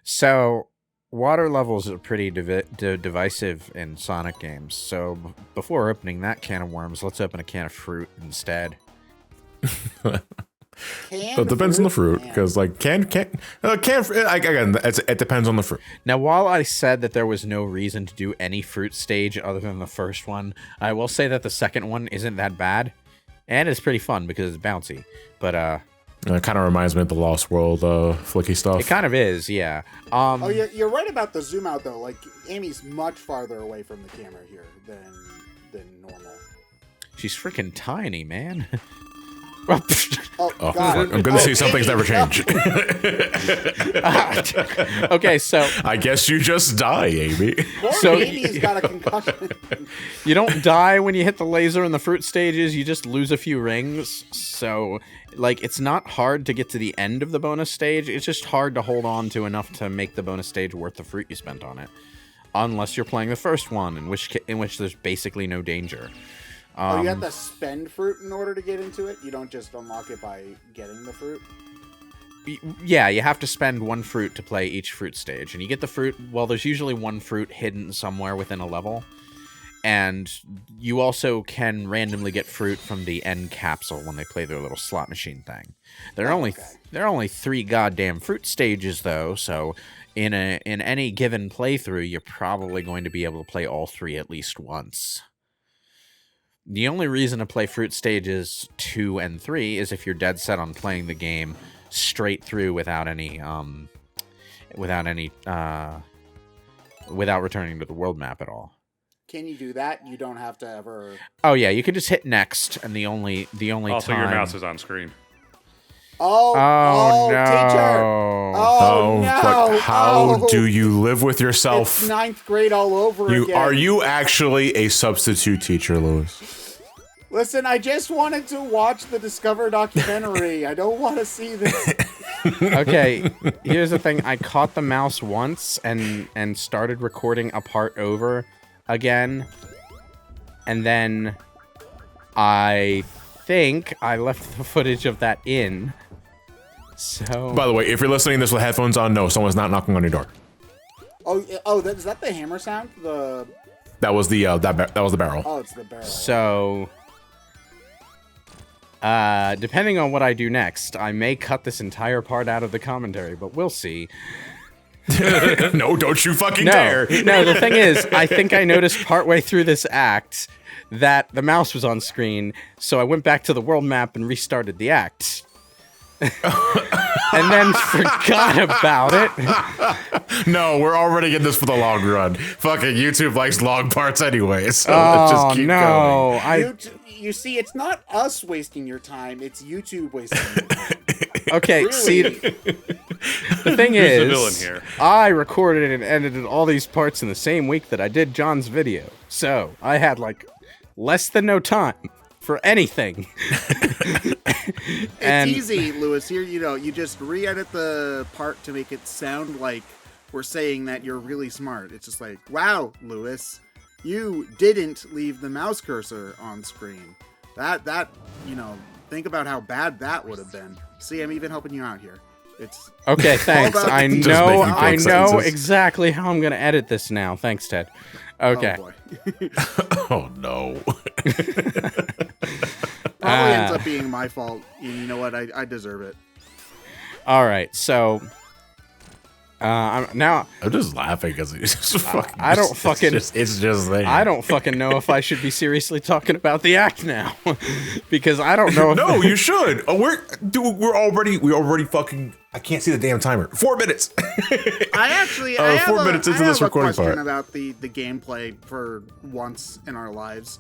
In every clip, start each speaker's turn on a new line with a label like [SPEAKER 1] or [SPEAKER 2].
[SPEAKER 1] So, water levels are pretty divisive in Sonic games. So, before opening that can of worms, let's open a can of fruit instead.
[SPEAKER 2] It depends on the fruit, because like again, it depends on the fruit.
[SPEAKER 1] Now, while I said that there was no reason to do any fruit stage other than the first one, I will say that the second one isn't that bad, and it's pretty fun because it's bouncy. But
[SPEAKER 2] it kind of reminds me of the Lost World flicky stuff.
[SPEAKER 1] It kind of is, yeah.
[SPEAKER 3] Oh, you're right about the zoom out though. Like Amy's much farther away from the camera here than normal.
[SPEAKER 1] She's freaking tiny, man.
[SPEAKER 3] Oh, God.
[SPEAKER 2] I'm going to see some things never change.
[SPEAKER 1] Okay, so
[SPEAKER 2] I guess you just die, Amy.
[SPEAKER 3] Poor Amy's got a concussion.
[SPEAKER 1] You don't die when you hit the laser in the fruit stages. You just lose a few rings. So, like, it's not hard to get to the end of the bonus stage. It's just hard to hold on to enough to make the bonus stage worth the fruit you spent on it. Unless you're playing the first one, in which there's basically no danger.
[SPEAKER 3] You have to spend fruit in order to get into it? You don't just unlock it by getting the fruit?
[SPEAKER 1] Yeah, you have to spend one fruit to play each fruit stage. And you get the fruit, well, there's usually one fruit hidden somewhere within a level. And you also can randomly get fruit from the end capsule when they play their little slot machine thing. There are only 3 goddamn fruit stages, though, so in any given playthrough, you're probably going to be able to play all 3 at least once. The only reason to play fruit stages 2 and 3 is if you're dead set on playing the game straight through without returning to the world map at all.
[SPEAKER 3] Can you do that? You don't have to ever...
[SPEAKER 1] Oh yeah, you can just hit next, and the only
[SPEAKER 4] also,
[SPEAKER 1] time...
[SPEAKER 4] your mouse is on screen.
[SPEAKER 3] Oh no. Teacher! Oh, no!
[SPEAKER 2] How do you live with yourself?
[SPEAKER 3] It's 9th grade all over again.
[SPEAKER 2] Are you actually a substitute teacher, Lewis?
[SPEAKER 3] Listen, I just wanted to watch the Discover documentary. I don't want to see this.
[SPEAKER 1] Okay, here's the thing. I caught the mouse once and started recording a part over again. And then I think I left the footage of that in. So.
[SPEAKER 2] By the way, if you're listening to this with headphones on, no, someone's not knocking on your door.
[SPEAKER 3] Is that the hammer sound?
[SPEAKER 2] That was the that was the barrel.
[SPEAKER 3] Oh, it's the barrel.
[SPEAKER 1] So, depending on what I do next, I may cut this entire part out of the commentary, but we'll see.
[SPEAKER 2] No, don't you fucking dare.
[SPEAKER 1] No, the thing is, I think I noticed partway through this act that the mouse was on screen, so I went back to the world map and restarted the act. And then forgot about it.
[SPEAKER 2] No, we're already in this for the long run. Fucking YouTube likes long parts anyway, so let's just keep going.
[SPEAKER 3] You see, it's not us wasting your time, it's YouTube wasting your time.
[SPEAKER 1] Okay,
[SPEAKER 3] really?
[SPEAKER 1] See, the thing
[SPEAKER 4] Who's
[SPEAKER 1] is,
[SPEAKER 4] the villain here?
[SPEAKER 1] I recorded and edited all these parts in the same week that I did John's video, so I had like less than no time for anything.
[SPEAKER 3] It's easy, Lewis. Here, you just re-edit the part to make it sound like we're saying that you're really smart. It's just like, wow, Lewis, you didn't leave the mouse cursor on screen. That think about how bad that would have been. See, I'm even helping you out here. It's
[SPEAKER 1] okay. Thanks. I know exactly how I'm gonna edit this now. Thanks, Ted. Okay.
[SPEAKER 3] Oh, boy.
[SPEAKER 2] Oh no.
[SPEAKER 3] Probably ends up being my fault. You know what? I deserve it.
[SPEAKER 1] All right. So I'm
[SPEAKER 2] just laughing because it's just fucking. It's just there.
[SPEAKER 1] I don't fucking know if I should be seriously talking about the act now, because I don't know.
[SPEAKER 2] No, you should. We're already fucking. I can't see the damn timer. 4 minutes.
[SPEAKER 3] I have
[SPEAKER 2] 4 minutes into this recording
[SPEAKER 3] question
[SPEAKER 2] part.
[SPEAKER 3] about the gameplay for once in our lives.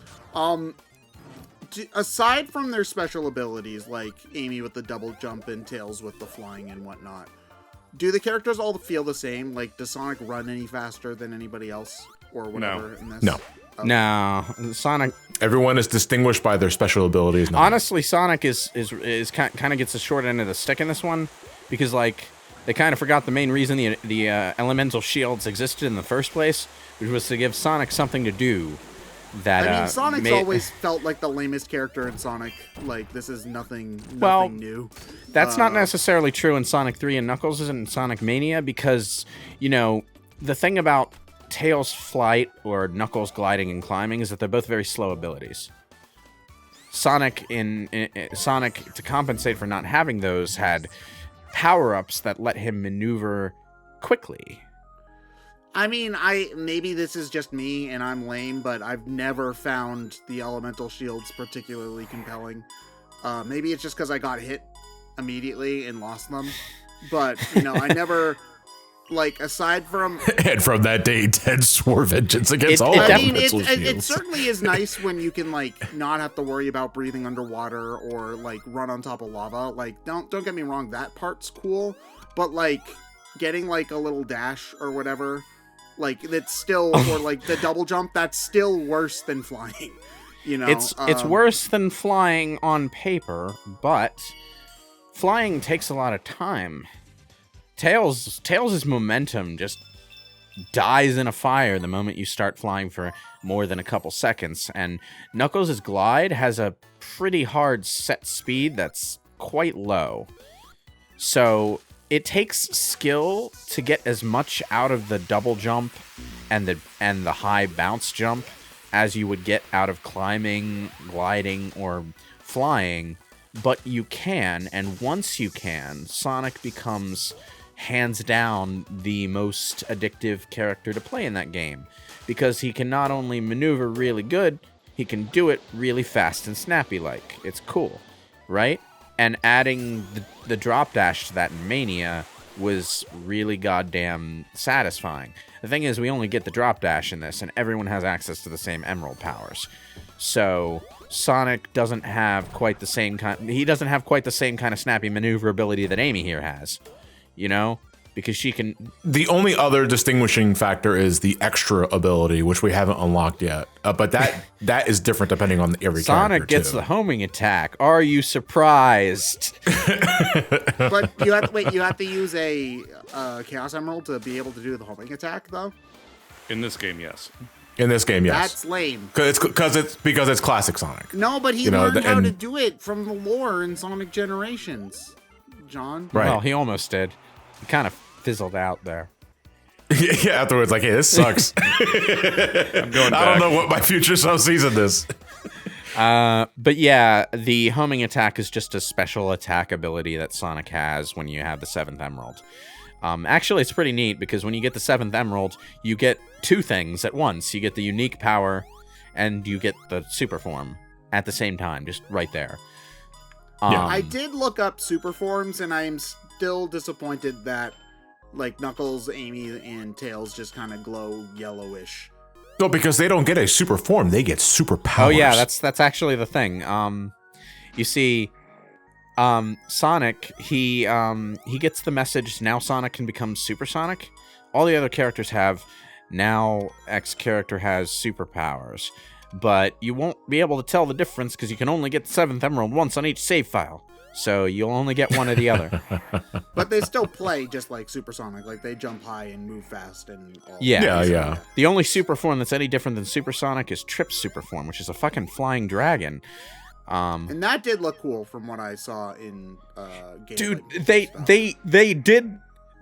[SPEAKER 3] Aside from their special abilities, like Amy with the double jump and Tails with the flying and whatnot, do the characters all feel the same? Like, does Sonic run any faster than anybody else or whatever in this?
[SPEAKER 2] No.
[SPEAKER 3] Okay.
[SPEAKER 1] No, Sonic.
[SPEAKER 2] Everyone is distinguished by their special abilities.
[SPEAKER 1] Honestly, Sonic is kind of gets the short end of the stick in this one, because like they kind of forgot the main reason the elemental shields existed in the first place, which was to give Sonic something to do. that
[SPEAKER 3] I mean, Sonic's always felt like the lamest character in Sonic. Like, this is nothing new.
[SPEAKER 1] That's not necessarily true in Sonic 3 and Knuckles isn't in Sonic Mania because, you know, the thing about Tails' flight or Knuckles' gliding and climbing is that they're both very slow abilities. Sonic, Sonic, to compensate for not having those, had power-ups that let him maneuver quickly.
[SPEAKER 3] I mean, maybe this is just me and I'm lame, but I've never found the elemental shields particularly compelling. Maybe it's just because I got hit immediately and lost them. But, you know, I never, like, aside from...
[SPEAKER 2] And from that day, Ted swore vengeance against all elemental shields.
[SPEAKER 3] It certainly is nice when you can, like, not have to worry about breathing underwater or, like, run on top of lava. Like, don't get me wrong, that part's cool. But, like, getting, like, a little dash or whatever... Like, that's still, or like the double jump, that's still worse than flying, you know?
[SPEAKER 1] It's worse than flying on paper, but flying takes a lot of time. Tails' momentum just dies in a fire the moment you start flying for more than a couple seconds, and Knuckles' glide has a pretty hard set speed that's quite low. So... it takes skill to get as much out of the double jump and the high bounce jump as you would get out of climbing, gliding, or flying, but you can, and once you can, Sonic becomes hands down the most addictive character to play in that game, because he can not only maneuver really good, he can do it really fast and snappy-like. It's cool, right? And adding the drop dash to that in Mania was really goddamn satisfying. The thing is, we only get the drop dash in this, and everyone has access to the same emerald powers. So Sonic doesn't have quite the same kind. He doesn't have quite the same kind of snappy maneuverability that Amy here has. You know? Because she can...
[SPEAKER 2] The only other distinguishing factor is the extra ability, which we haven't unlocked yet. But that is different depending on every
[SPEAKER 1] Sonic
[SPEAKER 2] character,
[SPEAKER 1] gets the homing attack. Are you surprised?
[SPEAKER 3] But you have to use a Chaos Emerald to be able to do the homing attack, though?
[SPEAKER 4] In this game, yes.
[SPEAKER 2] In this game, yes.
[SPEAKER 3] That's lame.
[SPEAKER 2] Because it's classic Sonic.
[SPEAKER 3] No, but he learned how to do it from the lore in Sonic Generations, John.
[SPEAKER 2] Right.
[SPEAKER 1] Well, he almost did. He kind of fizzled out there.
[SPEAKER 2] Yeah, afterwards, like, hey, this sucks.
[SPEAKER 4] I'm going back.
[SPEAKER 2] I don't know what my future self sees in this.
[SPEAKER 1] But yeah, the homing attack is just a special attack ability that Sonic has when you have the 7th Emerald. Actually, it's pretty neat because when you get the 7th Emerald, you get two things at once. You get the unique power, and you get the super form at the same time, just right there.
[SPEAKER 3] I did look up super forms, and I am still disappointed that, like, Knuckles, Amy, and Tails just kind of glow yellowish.
[SPEAKER 2] No, because they don't get a super form; they get super powers.
[SPEAKER 1] Oh yeah, that's actually the thing. You see, Sonic, he gets the message, now Sonic can become Super Sonic. All the other characters have, now X character has superpowers. But you won't be able to tell the difference because you can only get the 7th Emerald once on each save file. So you'll only get one or the other.
[SPEAKER 3] But they still play just like Super Sonic. Like, they jump high and move fast and all.
[SPEAKER 2] Yeah.
[SPEAKER 1] The only super form that's any different than Super Sonic is Trip's super form, which is a fucking flying dragon.
[SPEAKER 3] And that did look cool from what I saw in gameplay.
[SPEAKER 1] Dude,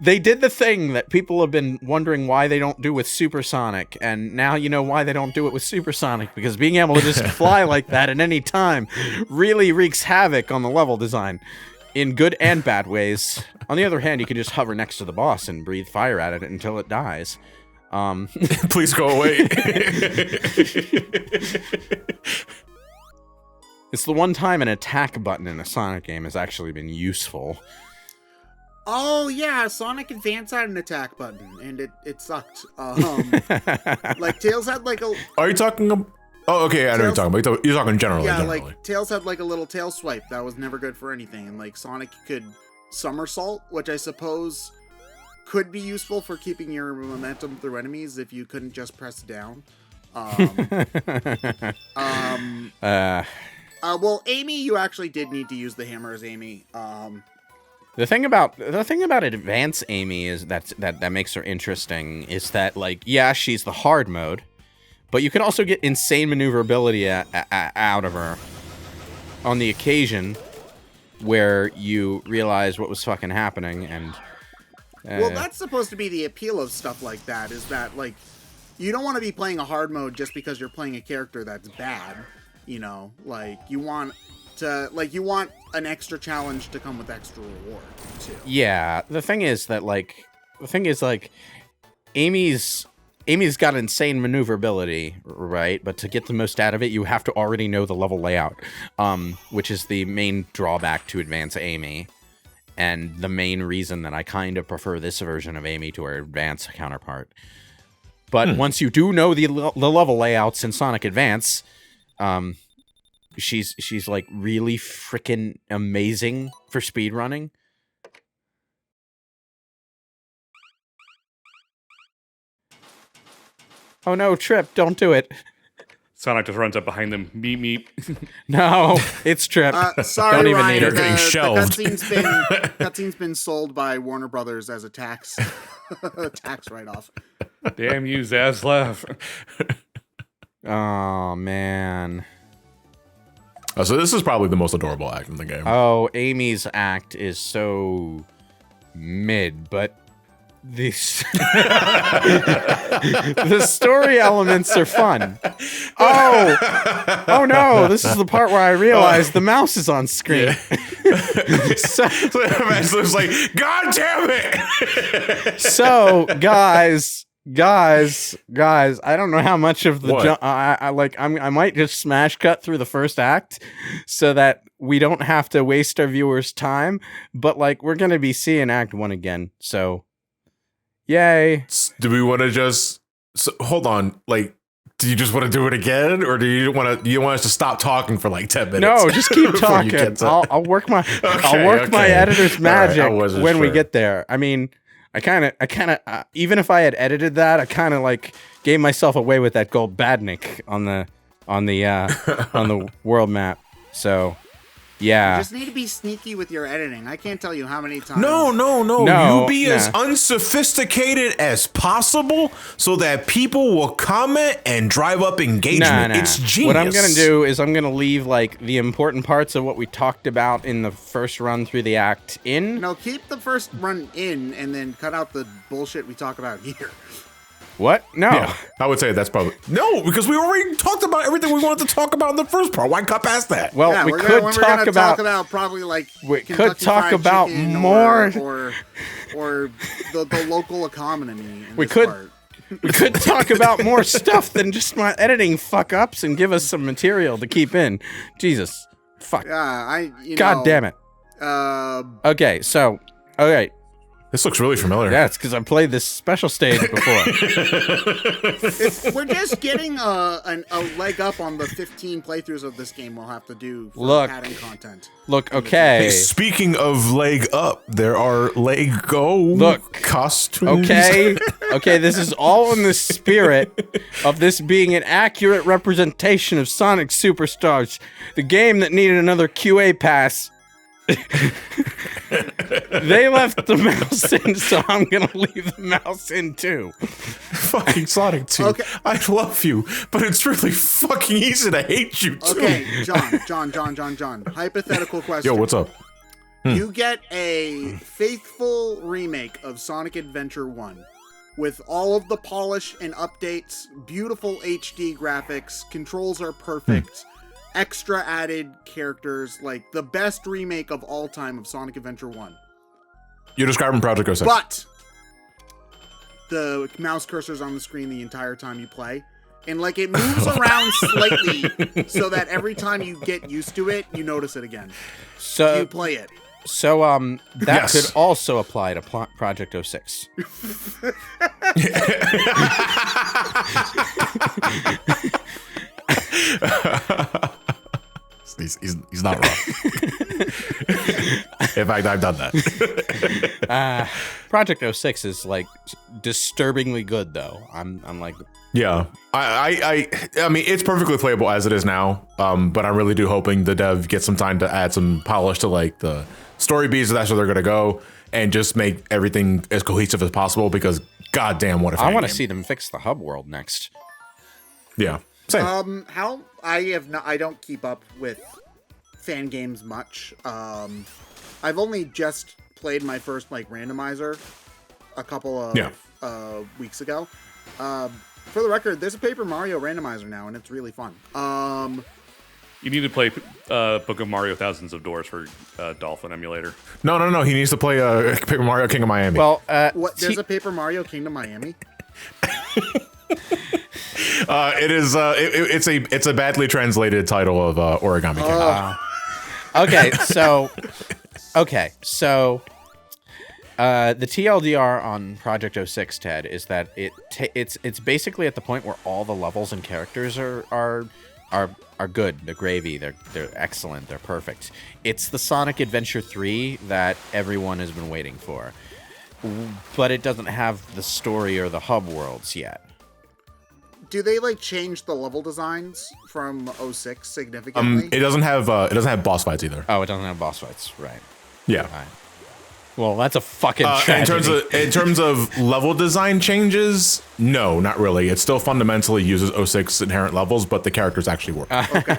[SPEAKER 1] they did the thing that people have been wondering why they don't do with Super Sonic, and now you know why they don't do it with Super Sonic, because being able to just fly like that at any time really wreaks havoc on the level design, in good and bad ways. On the other hand, you can just hover next to the boss and breathe fire at it until it dies.
[SPEAKER 2] Please go away.
[SPEAKER 1] It's the one time an attack button in a Sonic game has actually been useful.
[SPEAKER 3] Oh yeah, Sonic Advance had an attack button, and it sucked. Like, Tails had like a...
[SPEAKER 2] Are you talking... Oh, okay, I know what you're talking about. You're talking generally.
[SPEAKER 3] Yeah,
[SPEAKER 2] generally.
[SPEAKER 3] like, Tails had like a little tail swipe that was never good for anything, and like Sonic could somersault, which I suppose could be useful for keeping your momentum through enemies if you couldn't just press down. Well, Amy, you actually did need to use the hammer as Amy.
[SPEAKER 1] The thing about Advance Amy is that makes her interesting is that, like, yeah, she's the hard mode, But you can also get insane maneuverability out of her on the occasion where you realize what was fucking happening, and...
[SPEAKER 3] well, that's supposed to be the appeal of stuff like that, is that, like, you don't want to be playing a hard mode just because you're playing a character that's bad, you know? Like, you want an extra challenge to come with extra reward, too.
[SPEAKER 1] Yeah, the thing is, Amy's got insane maneuverability, right? But to get the most out of it, you have to already know the level layout, which is the main drawback to Advance Amy, and the main reason that I kind of prefer this version of Amy to her Advance counterpart. But once you do know the level layouts in Sonic Advance, she's like really freaking amazing for speedrunning. Oh no, Trip, don't do it.
[SPEAKER 4] Sonic just runs up behind them. Meep, meep.
[SPEAKER 1] No, it's Trip.
[SPEAKER 3] Sorry,
[SPEAKER 1] Don't even
[SPEAKER 3] Ryan,
[SPEAKER 1] need her.
[SPEAKER 2] Getting shelved.
[SPEAKER 3] The cutscene's been sold by Warner Brothers as a tax write-off.
[SPEAKER 4] Damn you, Zaslav.
[SPEAKER 1] Oh, man.
[SPEAKER 2] So this is probably the most adorable act in the game.
[SPEAKER 1] Oh, Amy's act is so mid, but the story elements are fun. Oh no, this is the part where I realize the mouse is on screen.
[SPEAKER 2] So it's like, God damn it!
[SPEAKER 1] So, guys, I don't know how much of the I might just smash cut through the first act so that we don't have to waste our viewers' time, but like we're going to be seeing Act 1 again. So, yay.
[SPEAKER 2] Do we want to just hold on, like, do you just want to do it again, or do you want us to stop talking for like 10 minutes?
[SPEAKER 1] No, just keep talking. I'll work my my editor's magic when we get there. I mean, I kind of, even if I had edited that, I kind of like gave myself away with that gold badnik on the world map. So, yeah.
[SPEAKER 3] You just need to be sneaky with your editing. I can't tell you how many times.
[SPEAKER 2] No.
[SPEAKER 1] No,
[SPEAKER 2] You be as unsophisticated as possible so that people will comment and drive up engagement. It's genius.
[SPEAKER 1] What I'm going to do is I'm going to leave like the important parts of what we talked about in the first run through the act in.
[SPEAKER 3] No, keep the first run in and then cut out the bullshit we talk about here.
[SPEAKER 1] What? No.
[SPEAKER 2] Yeah, I would say that's probably... No, because we already talked about everything we wanted to talk about in the first part. Why cut past that?
[SPEAKER 1] Well,
[SPEAKER 3] Yeah,
[SPEAKER 1] we
[SPEAKER 3] we're
[SPEAKER 1] could
[SPEAKER 3] gonna
[SPEAKER 1] talk about
[SPEAKER 3] probably like
[SPEAKER 1] we
[SPEAKER 3] Kentucky
[SPEAKER 1] could talk
[SPEAKER 3] Fried
[SPEAKER 1] about
[SPEAKER 3] Chicken
[SPEAKER 1] more
[SPEAKER 3] or the local economy. In
[SPEAKER 1] We
[SPEAKER 3] this
[SPEAKER 1] could-
[SPEAKER 3] part.
[SPEAKER 1] we could talk about more stuff than just my editing fuck ups and give us some material to keep in. Jesus. Fuck.
[SPEAKER 3] Yeah,
[SPEAKER 1] God damn it. Okay, so okay.
[SPEAKER 2] This looks really familiar.
[SPEAKER 1] Yeah, it's because I played this special stage before.
[SPEAKER 3] If we're just getting a leg up on the 15 playthroughs of this game we'll have to do for adding content.
[SPEAKER 1] Look, okay.
[SPEAKER 2] Hey, speaking of leg up, there are Lego costumes.
[SPEAKER 1] Okay, this is all in the spirit of this being an accurate representation of Sonic Superstars, the game that needed another QA pass. They left the mouse in, so I'm gonna leave the mouse in too.
[SPEAKER 2] Fucking Sonic 2.
[SPEAKER 3] Okay.
[SPEAKER 2] I love you, but it's really fucking easy to hate you too.
[SPEAKER 3] Okay, John. Hypothetical question.
[SPEAKER 2] Yo, what's up?
[SPEAKER 3] You get a faithful remake of Sonic Adventure 1 with all of the polish and updates, beautiful HD graphics, controls are perfect. Extra added characters, like the best remake of all time of Sonic Adventure 1.
[SPEAKER 2] You're describing Project 06.
[SPEAKER 3] But the mouse cursor's on the screen the entire time you play. And like it moves around slightly so that every time you get used to it, you notice it again.
[SPEAKER 1] So
[SPEAKER 3] You play it.
[SPEAKER 1] So that
[SPEAKER 2] Yes.
[SPEAKER 1] could also apply to Project 06.
[SPEAKER 2] He's not wrong. In fact, I've done that.
[SPEAKER 1] Project 06 is like disturbingly good though. I'm like,
[SPEAKER 2] Yeah, I mean, it's perfectly playable as it is now. But I'm really hoping the dev gets some time to add some polish to like the story beats. That's where they're gonna go, and just make everything as cohesive as possible. Because goddamn, what if
[SPEAKER 1] I want to see them fix the hub world next.
[SPEAKER 2] Yeah. Same.
[SPEAKER 3] I don't keep up with fan games much. I've only just played my first like randomizer a couple of weeks ago. For the record, there's a Paper Mario randomizer now, and it's really fun.
[SPEAKER 4] You need to play Book of Mario Thousands of Doors for Dolphin emulator.
[SPEAKER 2] No. He needs to play Paper Mario King of Miami.
[SPEAKER 1] Well,
[SPEAKER 3] there's a Paper Mario Kingdom Miami.
[SPEAKER 2] It's a badly translated title of Origami King.
[SPEAKER 1] The TLDR on Project 06, Ted, is that it's basically at the point where all the levels and characters are good. They're gravy. They're excellent. They're perfect. It's the Sonic Adventure 3 that everyone has been waiting for, but it doesn't have the story or the hub worlds yet.
[SPEAKER 3] Do they like change the level designs from 06 significantly?
[SPEAKER 2] It doesn't have boss fights either.
[SPEAKER 1] Oh, it doesn't have boss fights, right?
[SPEAKER 2] Yeah.
[SPEAKER 1] Right. Well, that's a fucking tragedy.
[SPEAKER 2] In terms of level design changes, no, not really. It still fundamentally uses 06 inherent levels, but the characters actually work.
[SPEAKER 3] Okay.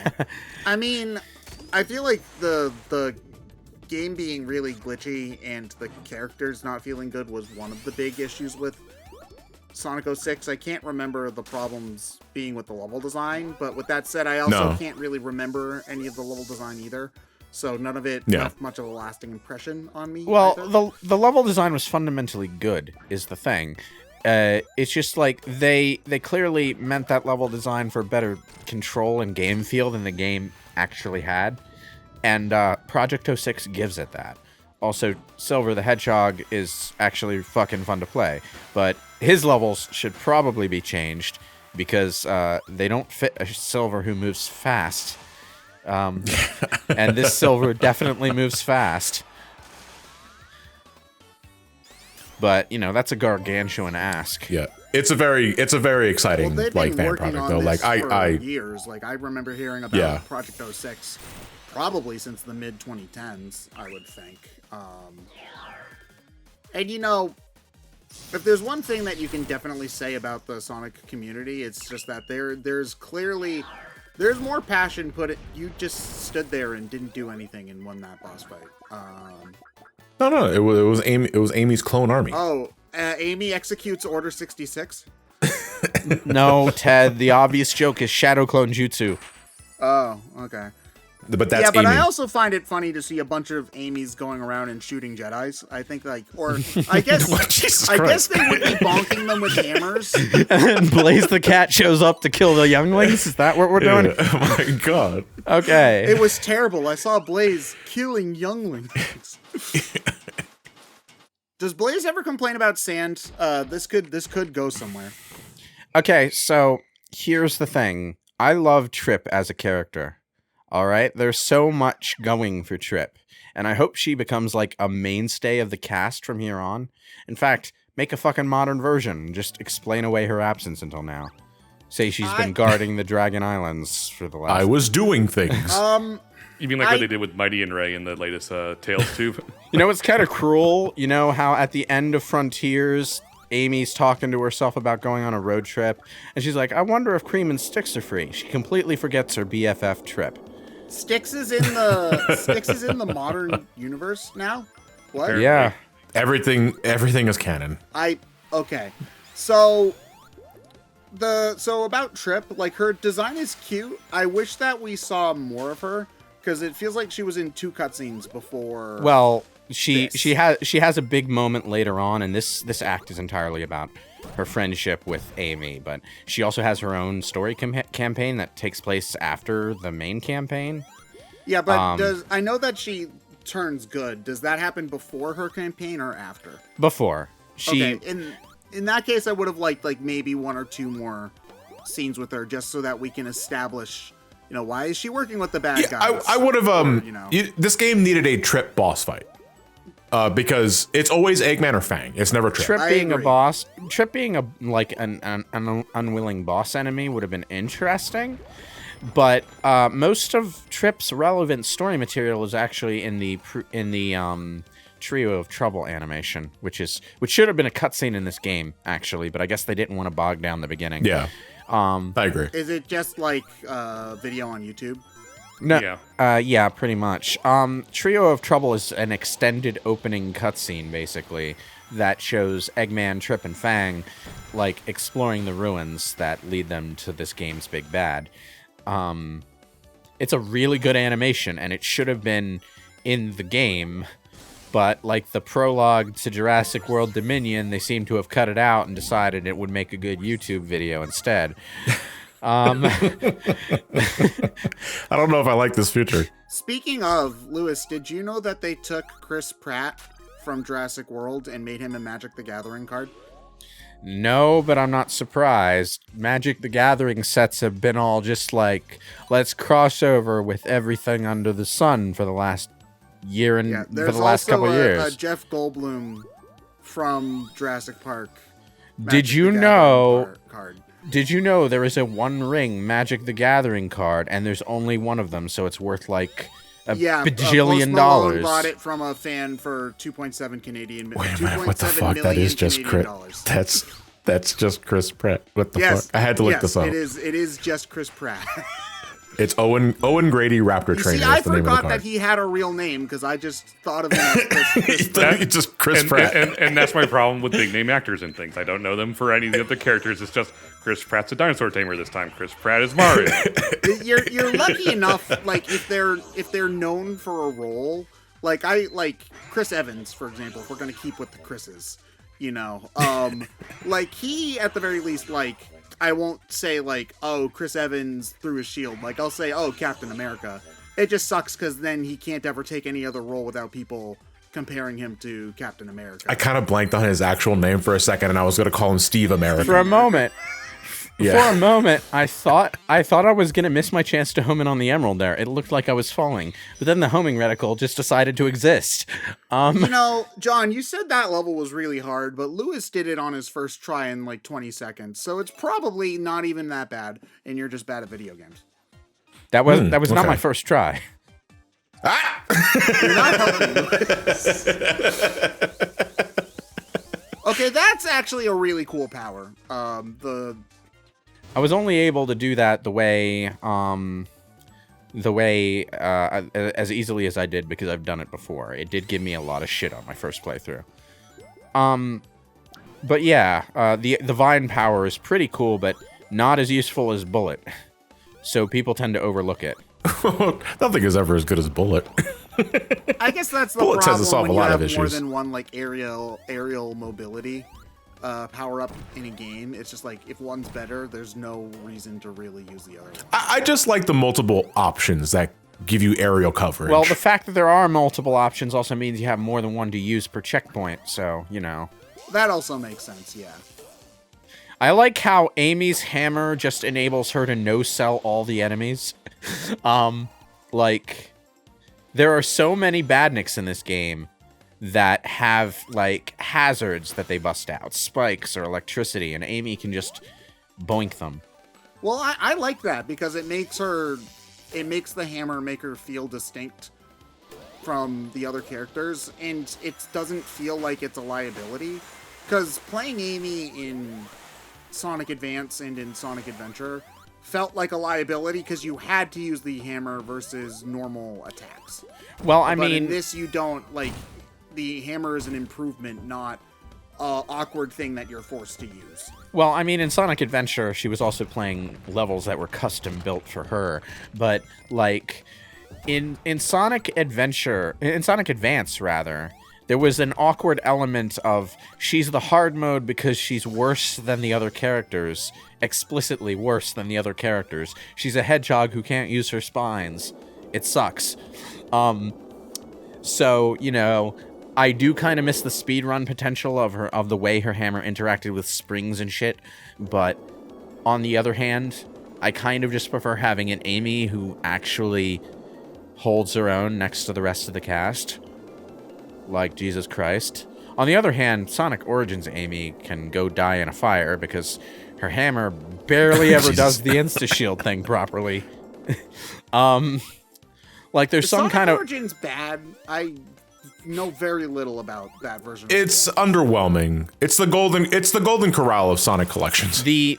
[SPEAKER 3] I mean, I feel like the game being really glitchy and the characters not feeling good was one of the big issues with Sonic 06. I can't remember the problems being with the level design, but with that said, I also can't really remember any of the level design either. So none of it left much of a lasting impression on me.
[SPEAKER 1] Well, the level design was fundamentally good, is the thing. It's just like they clearly meant that level design for better control and game feel than the game actually had. And Project 06 gives it that. Also, Silver the Hedgehog is actually fucking fun to play. But his levels should probably be changed because they don't fit a Silver who moves fast. And this Silver definitely moves fast. But, you know, that's a gargantuan ask.
[SPEAKER 2] Yeah. It's a very exciting like fan project though. Like
[SPEAKER 3] for years. Like I remember hearing about Project 06 probably since the mid 2010s, I would think. And you know, if there's one thing that you can definitely say about the Sonic community, it's just that there's more passion put it. You just stood there and didn't do anything and won that boss fight.
[SPEAKER 2] No, it was Amy's clone army.
[SPEAKER 3] Oh, Amy executes Order 66.
[SPEAKER 1] No, Ted. The obvious joke is Shadow Clone Jutsu.
[SPEAKER 3] Oh, okay.
[SPEAKER 2] But that's Amy.
[SPEAKER 3] I also find it funny to see a bunch of Amy's going around and shooting Jedis. I think I guess they would be bonking them with hammers.
[SPEAKER 1] And Blaze the cat shows up to kill the younglings. Is that what we're doing?
[SPEAKER 2] Oh my god.
[SPEAKER 1] Okay.
[SPEAKER 3] It was terrible. I saw Blaze killing younglings. Does Blaze ever complain about sand? This could go somewhere.
[SPEAKER 1] Okay, so here's the thing. I love Trip as a character. All right, there's so much going for Trip, and I hope she becomes like a mainstay of the cast from here on. In fact, make a fucking modern version and just explain away her absence until now. Say she's been guarding the Dragon Islands for the last...
[SPEAKER 2] I was doing things.
[SPEAKER 4] You mean like what they did with Mighty and Ray in the latest Tales tube?
[SPEAKER 1] You know, it's kind of cruel. You know how at the end of Frontiers, Amy's talking to herself about going on a road trip, and she's like, I wonder if Cream and Sticks are free. She completely forgets her BFF Trip.
[SPEAKER 3] Sticks is in the modern universe now? What?
[SPEAKER 4] Apparently.
[SPEAKER 1] Yeah.
[SPEAKER 2] Everything is canon.
[SPEAKER 3] Okay. So about Trip, like her design is cute. I wish that we saw more of her because it feels like she was in 2 cutscenes before.
[SPEAKER 1] Well, she has a big moment later on, and this act is entirely about her friendship with Amy, but she also has her own story campaign that takes place after the main campaign.
[SPEAKER 3] Yeah, but I know that she turns good. Does that happen before her campaign or after?
[SPEAKER 1] Before.
[SPEAKER 3] Okay, in that case, I would have liked like maybe 1 or 2 more scenes with her just so that we can establish, you know, why is she working with the bad guys?
[SPEAKER 2] I would have, this game needed a Trip boss fight. Because it's always Eggman or Fang. It's never Trip.
[SPEAKER 1] Trip being a boss, Trip being an unwilling boss enemy would have been interesting, but most of Trip's relevant story material is actually in the Trio of Trouble animation, which should have been a cutscene in this game actually, but I guess they didn't want to bog down the beginning.
[SPEAKER 2] Yeah. I agree.
[SPEAKER 3] Is it just like video on YouTube?
[SPEAKER 1] No, yeah, pretty much. Trio of Trouble is an extended opening cutscene, basically, that shows Eggman, Trip, and Fang, like, exploring the ruins that lead them to this game's big bad. It's a really good animation, and it should have been in the game, but, like, the prologue to Jurassic World Dominion, they seem to have cut it out and decided it would make a good YouTube video instead.
[SPEAKER 2] I don't know if I like this feature.
[SPEAKER 3] Speaking of, Lewis, did you know that they took Chris Pratt from Jurassic World and made him a Magic the Gathering card?
[SPEAKER 1] No, but I'm not surprised. Magic the Gathering sets have been all just like, let's cross over with everything under the sun for the last year and for the last couple of years.
[SPEAKER 3] There's Jeff Goldblum from Jurassic Park.
[SPEAKER 1] Did you know? Did you know there is a One Ring Magic the Gathering card, and there's only one of them, so it's worth like a bajillion dollars.
[SPEAKER 3] Post Malone bought it from a fan for 2.7 Canadian.
[SPEAKER 2] Wait a minute, what the fuck? That is just Chris. That's just Chris Pratt. What the fuck? I had to look this up.
[SPEAKER 3] It is just Chris Pratt.
[SPEAKER 2] It's Owen Grady Raptor Trainer.
[SPEAKER 3] See, I forgot that he had a real name because I just thought of him as Chris Pratt.
[SPEAKER 2] It's just Chris Pratt.
[SPEAKER 4] And that's my problem with big name actors and things. I don't know them for any of the other characters. It's just Chris Pratt's a dinosaur tamer this time. Chris Pratt is Mario.
[SPEAKER 3] You're lucky enough, like if they're known for a role, like Chris Evans, for example. If we're gonna keep with the Chris's, like he at the very least, like. I won't say, like, oh, Chris Evans threw his shield. Like, I'll say, oh, Captain America. It just sucks because then he can't ever take any other role without people comparing him to Captain America.
[SPEAKER 2] I kind of blanked on his actual name for a second, and I was going to call him Steve America.
[SPEAKER 1] For a moment. Yeah. For a moment, I thought I was going to miss my chance to home in on the Emerald there. It looked like I was falling. But then the homing reticle just decided to exist.
[SPEAKER 3] John, you said that level was really hard, but Lewis did it on his first try in like 20 seconds. So it's probably not even that bad, and you're just bad at video games.
[SPEAKER 1] That was not my first try.
[SPEAKER 3] You're not helping Lewis. Okay, that's actually a really cool power.
[SPEAKER 1] I was only able to do that the way as easily as I did because I've done it before. It did give me a lot of shit on my first playthrough. But yeah, the Vine power is pretty cool, but not as useful as Bullet. So people tend to overlook it.
[SPEAKER 2] Nothing is ever as good as Bullet.
[SPEAKER 3] I guess that's the
[SPEAKER 2] Bullet
[SPEAKER 3] problem
[SPEAKER 2] tends to solve
[SPEAKER 3] when
[SPEAKER 2] a
[SPEAKER 3] you
[SPEAKER 2] lot
[SPEAKER 3] have
[SPEAKER 2] of
[SPEAKER 3] more
[SPEAKER 2] issues.
[SPEAKER 3] than one like aerial mobility power up in a game. It's just like if one's better, there's no reason to really use the other one.
[SPEAKER 2] I just like the multiple options that give you aerial coverage.
[SPEAKER 1] Well, the fact that there are multiple options also means you have more than one to use per checkpoint, so,
[SPEAKER 3] That also makes sense, yeah.
[SPEAKER 1] I like how Amy's hammer just enables her to no-sell all the enemies. There are so many badniks in this game that have, like, hazards that they bust out. Spikes or electricity, and Amy can just boink them.
[SPEAKER 3] Well, I like that because it makes the hammer make her feel distinct from the other characters, and it doesn't feel like it's a liability. Because playing Amy in Sonic Advance and in Sonic Adventure felt like a liability because you had to use the hammer versus normal attacks.
[SPEAKER 1] Well,
[SPEAKER 3] But in this, you don't, like, the hammer is an improvement, not an awkward thing that you're forced to use.
[SPEAKER 1] Well, I mean, in Sonic Adventure, she was also playing levels that were custom built for her. But, like, in Sonic Advance, rather, there was an awkward element of she's the hard mode because she's worse than the other characters, explicitly worse than the other characters. She's a hedgehog who can't use her spines. It sucks. So, I do kind of miss the speedrun potential of the way her hammer interacted with springs and shit, but on the other hand, I kind of just prefer having an Amy who actually holds her own next to the rest of the cast. Like Jesus Christ. On the other hand, Sonic Origins Amy can go die in a fire because her hammer barely ever does the insta-shield thing properly. Like there's some
[SPEAKER 3] Sonic
[SPEAKER 1] kind of...
[SPEAKER 3] Origins bad? I know very little about that version.
[SPEAKER 2] It's underwhelming. It's the golden corral of Sonic collections.
[SPEAKER 1] The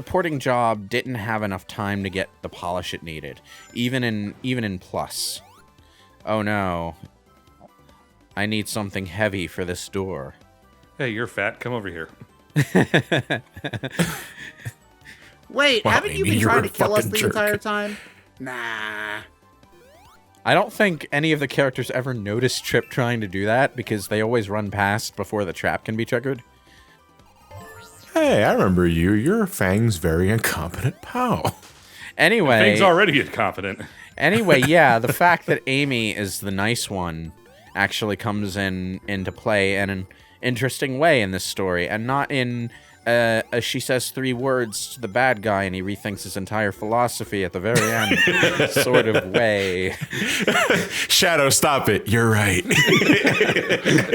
[SPEAKER 1] porting job didn't have enough time to get the polish it needed, even in Plus. Oh no. I need something heavy for this door.
[SPEAKER 4] Hey, you're fat. Come over here.
[SPEAKER 3] Wait,
[SPEAKER 2] Well,
[SPEAKER 3] haven't you
[SPEAKER 2] Amy,
[SPEAKER 3] been
[SPEAKER 2] you're
[SPEAKER 3] trying
[SPEAKER 2] a
[SPEAKER 3] to kill us
[SPEAKER 2] fucking
[SPEAKER 3] the
[SPEAKER 2] jerk.
[SPEAKER 3] entire time? Nah.
[SPEAKER 1] I don't think any of the characters ever noticed Trip trying to do that because they always run past before the trap can be triggered.
[SPEAKER 2] Hey, I remember you. You're Fang's very incompetent pal.
[SPEAKER 1] Anyway,
[SPEAKER 4] Things already incompetent.
[SPEAKER 1] Anyway, yeah, the fact that Amy is the nice one actually comes into play in an interesting way in this story, and not in she says 3 words to the bad guy and he rethinks his entire philosophy at the very end sort of way.
[SPEAKER 2] Shadow, stop it. You're right.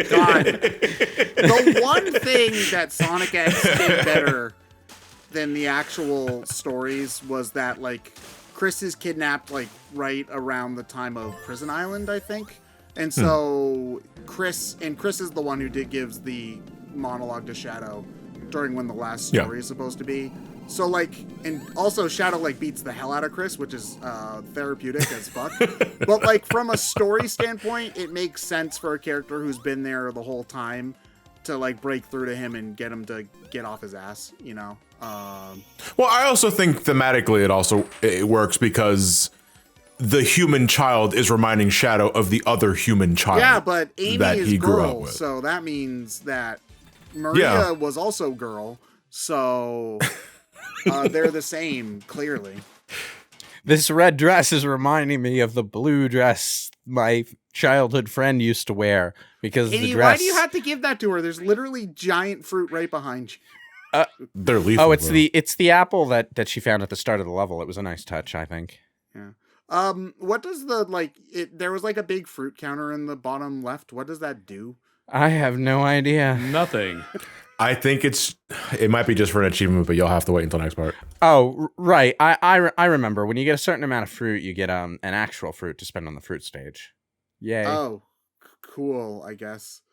[SPEAKER 3] God. The one thing that Sonic X did better than the actual stories was that, like, Chris is kidnapped, like, right around the time of Prison Island, I think. And so Chris is the one who gives the monologue to Shadow during when the last story is supposed to be. So, like, and also Shadow, like, beats the hell out of Chris, which is therapeutic as fuck. But, like, from a story standpoint, it makes sense for a character who's been there the whole time to, like, break through to him and get him to get off his ass, you know?
[SPEAKER 2] Well, I also think thematically it works because the human child is reminding Shadow of the other human child.
[SPEAKER 3] Yeah, but Amy
[SPEAKER 2] that
[SPEAKER 3] is
[SPEAKER 2] he grew up
[SPEAKER 3] girl,
[SPEAKER 2] with.
[SPEAKER 3] so that means that Maria was also girl, so they're the same, clearly.
[SPEAKER 1] This red dress is reminding me of the blue dress my childhood friend used to wear because
[SPEAKER 3] Amy,
[SPEAKER 1] the dress.
[SPEAKER 3] why do you have to give that to her? There's literally giant fruit right behind you.
[SPEAKER 2] They're lethal.
[SPEAKER 1] Oh, it's
[SPEAKER 2] bro.
[SPEAKER 1] the apple that she found at the start of the level. It was a nice touch, I think.
[SPEAKER 3] Yeah. What does there was like a big fruit counter in the bottom left. What does that do?
[SPEAKER 1] I have no idea.
[SPEAKER 4] Nothing.
[SPEAKER 2] I think it might be just for an achievement, but you'll have to wait until next part.
[SPEAKER 1] Oh, right. I remember when you get a certain amount of fruit, you get an actual fruit to spend on the fruit stage. Yay.
[SPEAKER 3] Oh, cool, I guess.